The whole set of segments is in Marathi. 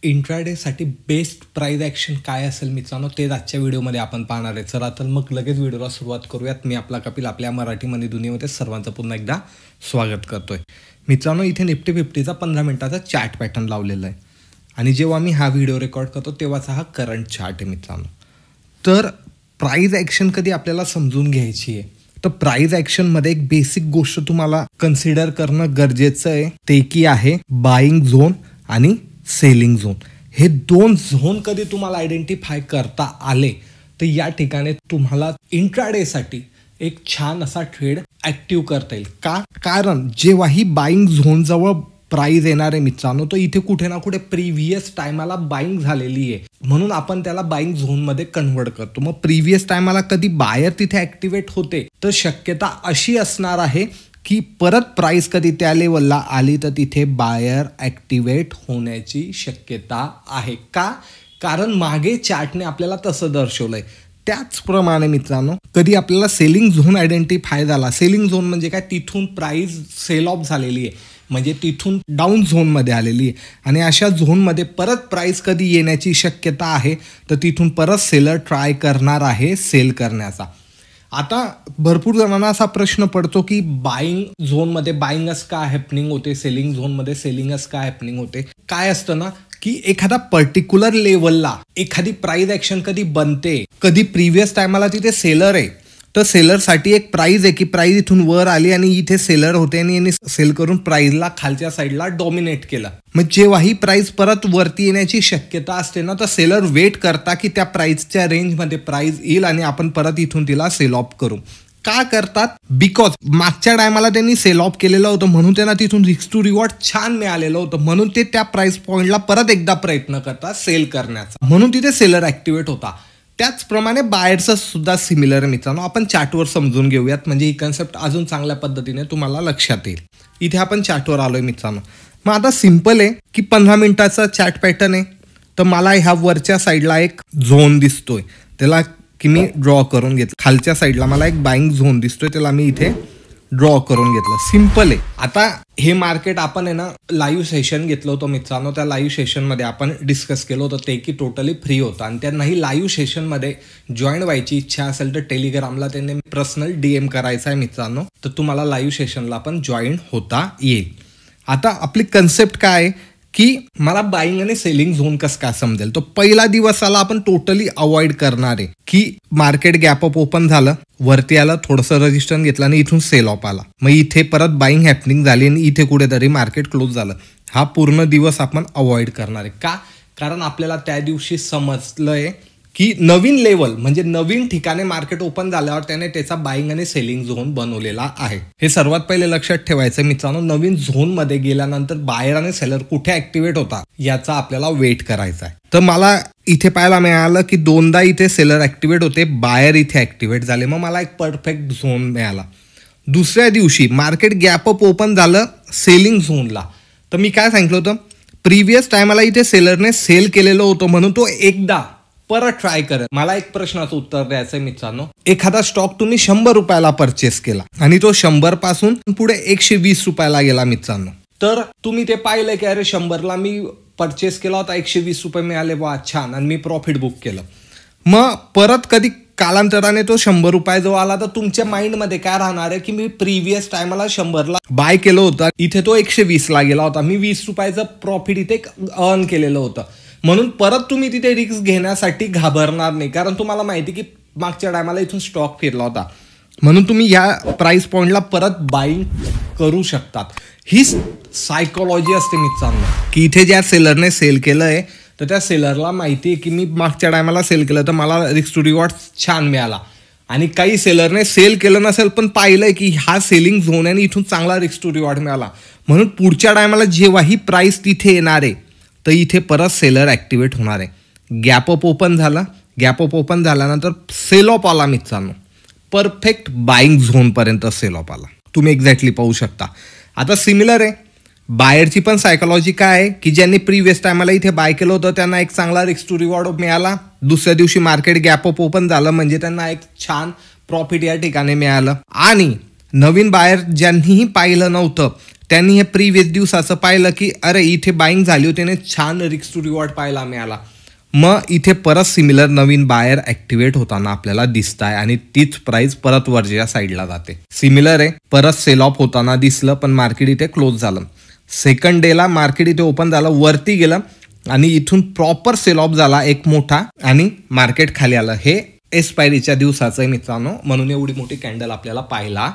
इंट्राडे साठी बेस्ट प्राइस ॲक्शन काय असेल मित्रांनो, तेच आजच्या व्हिडिओमध्ये आपण पाहणार आहे. चला तर मग लगेच व्हिडिओला सुरुवात करूयात. मी आपला कपिल आपल्या मराठी मनी दुनियेमध्ये सर्वांचं पुन्हा एकदा स्वागत करतोय. मित्रांनो, इथे निफ्टी 50चा 15 मिनिटाचा चार्ट पॅटर्न लावलेला आहे आणि जेव्हा मी हा व्हिडिओ रेकॉर्ड करतो तेव्हाचा हा करंट चार्ट आहे मित्रांनो. तर प्राइस ॲक्शन कधी आपल्याला समजून घ्यायची आहे, तर प्राइस ॲक्शनमध्ये एक बेसिक गोष्ट तुम्हाला कन्सिडर करणं गरजेचं आहे, ते की आहे बाईंग झोन आणि सेलिंग झोन. हे दोन झोन कधी तुम्हाला आयडेंटिफाय करता आले तर या ठिकाणी तुम्हाला इंट्राडेसाठी एक छान असा ट्रेड ॲक्टिव्ह करता येईल. का? कारण जेव्हाही बाईंग झोन जवळ प्राइस येणार आहे मित्रांनो, तर इथे कुठे ना कुठे प्रिव्हियस टायमाला बाईंग झालेली आहे म्हणून आपण त्याला बाईंग झोनमध्ये कन्व्हर्ट करतो. मग प्रिव्हियस टायमाला कधी बायर तिथे ॲक्टिवेट होते तर शक्यता अशी असणार आहे की परत प्राइस कधी त्या लेवलला आली तर तिथे बायर ॲक्टिवेट होण्याची शक्यता आहे. का? कारण मागे चार्टने आपल्याला तसं दर्शवलंय. त्याचप्रमाणे मित्रांनो, कधी आपल्याला सेलिंग झोन आयडेंटिफाय झाला, सेलिंग झोन म्हणजे काय, तिथून प्राइस सेल ऑफ झालेली आहे म्हणजे तिथून डाऊन झोनमध्ये आलेली आहे आणि अशा झोनमध्ये परत प्राइस कधी येण्याची शक्यता आहे तर तिथून परत सेलर ट्राय करणार आहे सेल करण्याचा. आता भरपूर जणांना असा प्रश्न पडतो की बाईंग झोनमध्ये बाईंगच का हॅपनिंग होते, सेलिंग झोनमध्ये सेलिंगच का हॅपनिंग होते. काय असतं ना की एखादा पर्टिक्युलर लेवलला एखादी प्राइस ॲक्शन कधी बनते, कधी प्रिव्हियस टायमाला तिथे सेलर आहे तर सेलरसाठी एक प्राइस आहे की प्राइस इथून वर आली आणि इथे सेलर होते आणि यांनी सेल करून प्राइसला खालच्या साईडला डॉमिनेट केलं. मग जेव्हाही प्राइस परत वरती येण्याची शक्यता असते ना तर सेलर वेट करता की त्या प्राइसच्या रेंजमध्ये प्राइस येईल आणि आपण परत इथून तिला सेल ऑफ करू. का करतात? बिकॉज मागच्या टायमाला त्यांनी सेल ऑफ केलेलं होतं म्हणून त्यांना तिथून रिस्क टू रिवॉर्ड छान मिळालेलं होतं म्हणून ते त्या प्राइस पॉईंटला परत एकदा प्रयत्न करतात सेल करण्याचा, म्हणून तिथे सेलर ॲक्टिवेट होता. त्याचप्रमाणे बायरचं सुद्धा सिमिलर आहे मित्रांनो. आपण चार्टवर समजून घेऊयात म्हणजे ही कन्सेप्ट अजून चांगल्या पद्धतीने तुम्हाला लक्षात येईल. इथे आपण चार्टवर आलोय मित्रांनो. मग आता सिम्पल आहे की 15 मिनिटाचा चार्ट पॅटर्न आहे तर मला ह्या वरच्या साईडला एक झोन दिसतोय, त्याला की मी ड्रॉ करून घेतलं. खालच्या साईडला मला एक बाईंग झोन दिसतोय, त्याला मी इथे ड्रॉ करून घेतलं. सिम्पल आहे. आता हे मार्केट आपण आहे ना लाईव्ह सेशन घेतलं होतं मित्रांनो. त्या लाईव्ह सेशनमध्ये आपण डिस्कस केलं होतं ते की टोटली फ्री होतं आणि त्यांनाही लाईव्ह सेशनमध्ये जॉईन व्हायची इच्छा असेल तर टेलिग्रामला त्यांनी पर्सनल DM करायचा आहे मित्रांनो, तर तुम्हाला लाईव्ह सेशनला पण जॉईन होता येईल. आता आपली कन्सेप्ट काय आहे की मला बाईंग आणि सेलिंग झोन कसं काय समजेल, तो पहिला दिवसाला आपण टोटली अवॉइड करणार आहे की मार्केट गॅप अप ओपन झालं, वरती आलं, थोडंसं रेजिस्टन्स घेतलं आणि इथून सेल ऑफ आला, मग इथे परत बाईंग हॅपनिंग झाली आणि इथे कुठेतरी मार्केट क्लोज झालं. हा पूर्ण दिवस आपण अवॉइड करणार आहे. का? कारण आपल्याला त्या दिवशी समजलंय की नवीन लेवल म्हणजे नवीन ठिकाणी मार्केट ओपन झाल्यावर त्याने त्याचा बाईंग आणि सेलिंग झोन बनवलेला आहे. हे सर्वात पहिले लक्षात ठेवायचं मित्रांनो. नवीन झोनमध्ये गेल्यानंतर बायर आणि सेलर कुठे ॲक्टिवेट होता याचा आपल्याला वेट करायचा आहे. तर मला इथे पाहायला मिळालं की दोनदा इथे सेलर ॲक्टिवेट होते, बायर इथे ॲक्टिवेट झाले, मग मला एक परफेक्ट झोन मिळाला. दुसऱ्या दिवशी मार्केट गॅप अप ओपन झालं सेलिंग झोनला, तर मी काय सांगितलं होतं, प्रिव्हियस टायमाला इथे सेलरने सेल केलेलं होतं म्हणून तो एकदा परत ट्राय करत. मला एक प्रश्नाचं उत्तर द्यायचंय मित्रांनो. एखादा स्टॉक तुम्ही 100 रुपयाला परचेस केला आणि तो 100 पासून पुढे 120 रुपयाला गेला मित्रांनो, तर तुम्ही ते पाहिलं की अरे 100ला मी परचेस केला होता, 120 रुपये मिळाले, वा छान, आणि मी प्रॉफिट बुक केलं. मग परत कधी कालांतराने तो 100 रुपयाजवळ आला तर तुमच्या माइंडमध्ये काय राहणार आहे की मी प्रिव्हियस टायमाला 100ला बाय केलं होतं, इथे तो 120ला गेला होता, मी 20 रुपयाचं प्रॉफिट इथे अर्न केलेलं होतं, म्हणून परत तुम्ही तिथे रिस्क घेण्यासाठी घाबरणार नाही कारण तुम्हाला माहिती की मागच्या टायमाला इथून स्टॉक फिरला होता म्हणून तुम्ही या प्राइस पॉईंटला परत बाईंग करू शकतात. ही सायकोलॉजी असते मित्रांनो की इथे ज्या सेलरने सेल केलंय तर त्या सेलरला माहिती आहे की मी मागच्या टायमाला सेल केलं तर मला रिस्क टू रिवॉर्ड छान मिळाला, आणि काही सेलरने सेल केलं नसेल पण पाहिलंय की हा सेलिंग झोन आहे इथून चांगला रिस्क टू रिवॉर्ड मिळाला, म्हणून पुढच्या टायमाला जेव्हाही प्राइस तिथे येणार आहे तर इथे परत सेलर ॲक्टिवेट होणार आहे. गॅप अप ओपन झाला, गॅप अप ओपन झाल्यानंतर सेल ऑफ आला मित्रांनो, परफेक्ट बाईंग झोनपर्यंत सेल ऑफ आला, तुम्ही एक्झॅक्टली पाहू शकता. आता सिमिलर आहे बायरची पण सायकोलॉजी काय आहे की ज्यांनी प्रिव्हियस टायमाला इथे बाय केलं होतं त्यांना एक चांगला रिस्क टू रिवॉर्ड मिळाला, दुसऱ्या दिवशी मार्केट गॅप अप ओपन झालं म्हणजे त्यांना एक छान प्रॉफिट या ठिकाणी मिळालं, आणि नवीन बायर ज्यांनीही पाहिलं नव्हतं त्यांनी हे प्रिव्हियस दिवसाचं पाहिलं की अरे इथे बाईंग झाली होती आणि छान रिस्क टू रिवॉर्ड पाहायला मिळाला. मग इथे परत सिमिलर नवीन बायर ॲक्टिवेट होताना आपल्याला दिसत आहे आणि तीच प्राइस परत वरच्या साईडला जाते. सिमिलर आहे, परत सेल ऑफ होताना दिसलं पण मार्केट इथे क्लोज झालं. सेकंड डेला मार्केट इथे ओपन झालं, वरती गेलं आणि इथून प्रॉपर सेल ऑफ झाला एक मोठा आणि मार्केट खाली आलं. हे एक्सपायरीच्या दिवसाचं आहे मित्रांनो, म्हणून एवढी मोठी कॅन्डल आपल्याला पाहायला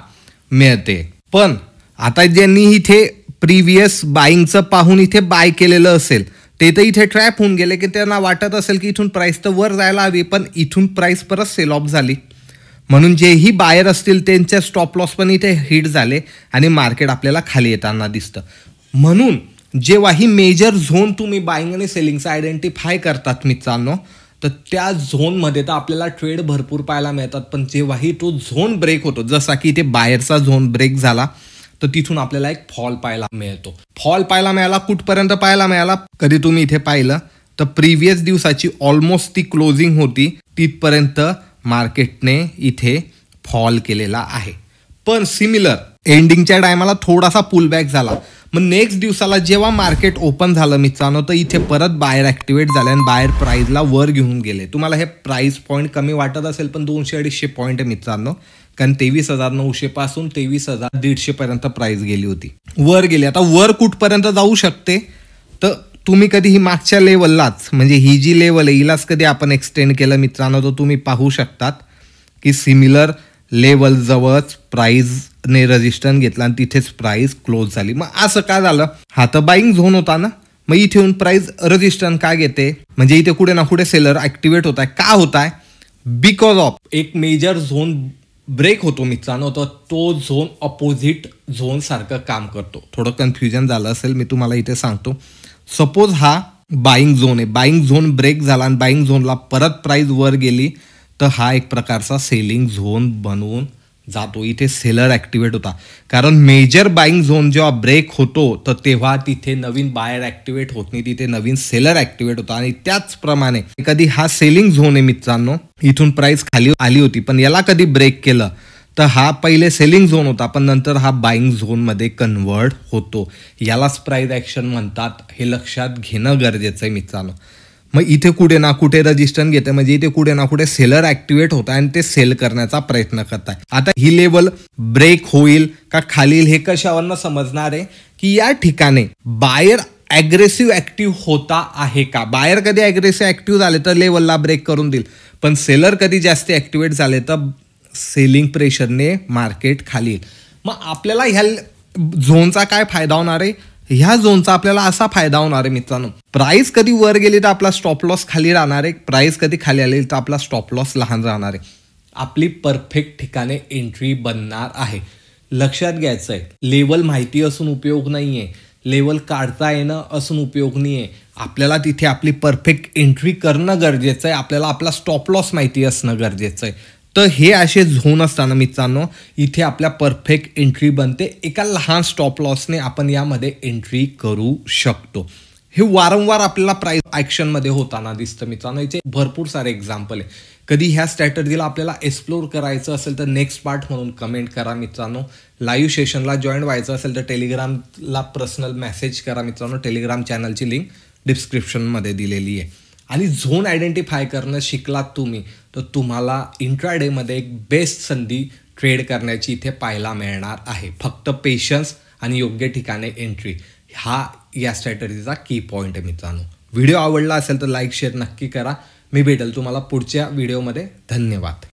मिळते. पण आता ज्यांनी इथे प्रिव्हियस बाईंगचं पाहून इथे बाय केलेलं असेल ते तर इथे ट्रॅप होऊन गेले की त्यांना वाटत असेल की इथून प्राइस तर वर जायला हवी, पण इथून प्राइस परत सेल ऑफ झाली. म्हणून जेही बायर असतील त्यांचे स्टॉप लॉस पण इथे हिट झाले आणि मार्केट आपल्याला खाली येताना दिसतं. म्हणून जेव्हा ही मेजर झोन तुम्ही बाईंग आणि सेलिंगचा आयडेंटिफाय करतात मित्रांनो, तर त्या झोनमध्ये तर आपल्याला ट्रेड भरपूर पाहायला मिळतात. पण जेव्हाही तो झोन ब्रेक होतो, जसा की इथे बायरचा झोन ब्रेक झाला, तर तिथून आपल्याला एक फॉल पाहायला मिळतो. फॉल पाहायला मिळाला, कुठपर्यंत पाहायला मिळाला, कधी तुम्ही इथे पाहिलं तर प्रिव्हियस दिवसाची ऑलमोस्ट ती क्लोजिंग होती तिथपर्यंत मार्केटने इथे फॉल केलेला आहे. पण सिमिलर एंडिंगच्या टायमाला थोडासा पुलबॅक झाला. मग नेक्स्ट दिवसाला जेव्हा मार्केट ओपन झालं मित्रांनो, तर इथे परत बायर ॲक्टिवेट झाले आणि बायर प्राईजला वर घेऊन गेले. तुम्हाला हे प्राईस पॉईंट कमी वाटत असेल पण 200-250 पॉईंट आहे मित्रांनो, कारण 23,900 पासून 23,150 पर्यंत प्राइस गेली होती, वर गेली. आता वर कुठपर्यंत जाऊ शकते, तर तुम्ही कधी ही मागच्या लेवललाच म्हणजे ही जी लेवल आहे हिलाच कधी आपण एक्सटेंड केलं मित्रांनो, तर तुम्ही पाहू शकतात की सिमिलर लेवल जवळच प्राइसने रजिस्टन्स घेतला आणि तिथेच प्राइस क्लोज झाली. मग असं का झालं? हा तर बाईंग झोन होता ना, मग इथे येऊन प्राइस रजिस्टन्स का घेते? म्हणजे इथे कुठे ना कुठे सेलर ॲक्टिवेट होत आहे. का होत आहे? बिकॉज ऑफ एक मेजर झोन ब्रेक होतो मित्रांनो, तर तो झोन अपोजिट झोन सारखं काम करतो. थोडं कन्फ्युजन झालं असेल, मी तुम्हाला इथे सांगतो. सपोज हा बाईंग झोन आहे, बाईंग झोन ब्रेक झाला आणि बाईंग झोनला परत प्राइस वर गेली, तर हा एक प्रकारचा सेलिंग झोन बनवून जातो. इथे सेलर ॲक्टिवेट होता, कारण मेजर बाईंग झोन जेव्हा ब्रेक होतो तर तेव्हा तिथे नवीन बायर ॲक्टिवेट होत नाही, तिथे नवीन सेलर ॲक्टिवेट होता. आणि त्याचप्रमाणे कधी हा सेलिंग झोन आहे मित्रांनो, इथून प्राइस खाली आली होती पण याला कधी ब्रेक केलं तर हा पहिले सेलिंग झोन होता पण नंतर हा बाईंग झोनमध्ये कन्वर्ट होतो. यालाच प्राइस ॲक्शन म्हणतात. हे लक्षात घेणं गरजेचं आहे मित्रांनो. मग इथे कुठे ना कुठे रजिस्टन्स घेते, म्हणजे इथे कुठे ना कुठे सेलर ॲक्टिवेट होत आहे आणि ते सेल करण्याचा प्रयत्न करत आहे. आता ही लेवल ब्रेक होईल का खाली येईल हे कशावरनं समजणार आहे की या ठिकाणी बायर ॲग्रेसिव्ह ॲक्टिव्ह होता आहे का. बायर कधी ॲग्रेसिव्ह ॲक्टिव्ह झाले तर लेवलला ब्रेक करून देईल, पण सेलर कधी जास्त ॲक्टिवेट झाले तर सेलिंग प्रेशरने मार्केट खाली येईल. मग आपल्याला ह्या झोनचा काय फायदा होणार आहे? ह्या झोनचा आपल्याला असा फायदा होणार आहे मित्रांनो, प्राइस कधी वर गेली तर आपला स्टॉप लॉस खाली राहणार आहे, प्राइस कधी खाली आली तर आपला स्टॉप लॉस लहान राहणार आहे. आपली परफेक्ट ठिकाणे एंट्री बनणार आहे. लक्षात घ्यायचं आहे, लेवल माहिती असून उपयोग नाही आहे, लेवल काढता येणं असून उपयोग नाही आहे. आपल्याला तिथे आपली परफेक्ट एंट्री करणं गरजेचं आहे, आपल्याला आपला स्टॉप लॉस माहिती असणं गरजेचं आहे. तर हे असे झोन असताना मित्रांनो इथे आपल्या परफेक्ट एंट्री बनते. एका लहान स्टॉप लॉसने आपण यामध्ये एंट्री करू शकतो. हे वारंवार आपल्याला प्राइस ॲक्शनमध्ये होताना दिसतं मित्रांनो. याचे भरपूर सारे एक्झाम्पल आहे. कधी ह्या स्ट्रॅटर्जीला आपल्याला एक्सप्लोर करायचं असेल तर नेक्स्ट पार्ट म्हणून कमेंट करा मित्रांनो. लाईव्ह सेशनला जॉईन व्हायचं असेल तर टेलिग्रामला पर्सनल मेसेज करा मित्रांनो. टेलिग्राम चॅनलची लिंक डिस्क्रिप्शनमध्ये दिलेली आहे. आणि झोन आयडेंटिफाय करणं शिकलात तुम्ही तर तुम्हाला इंट्राडेमध्ये एक बेस्ट संधी ट्रेड करण्याची इथे पाहायला मिळणार आहे. फक्त पेशन्स आणि योग्य ठिकाणी एंट्री हा या स्ट्रॅटर्जीचा की पॉईंट आहे मित्रांनो. व्हिडिओ आवडला असेल तर लाईक शेअर नक्की करा. मी भेटेल तुम्हाला पुढच्या व्हिडिओमध्ये. धन्यवाद.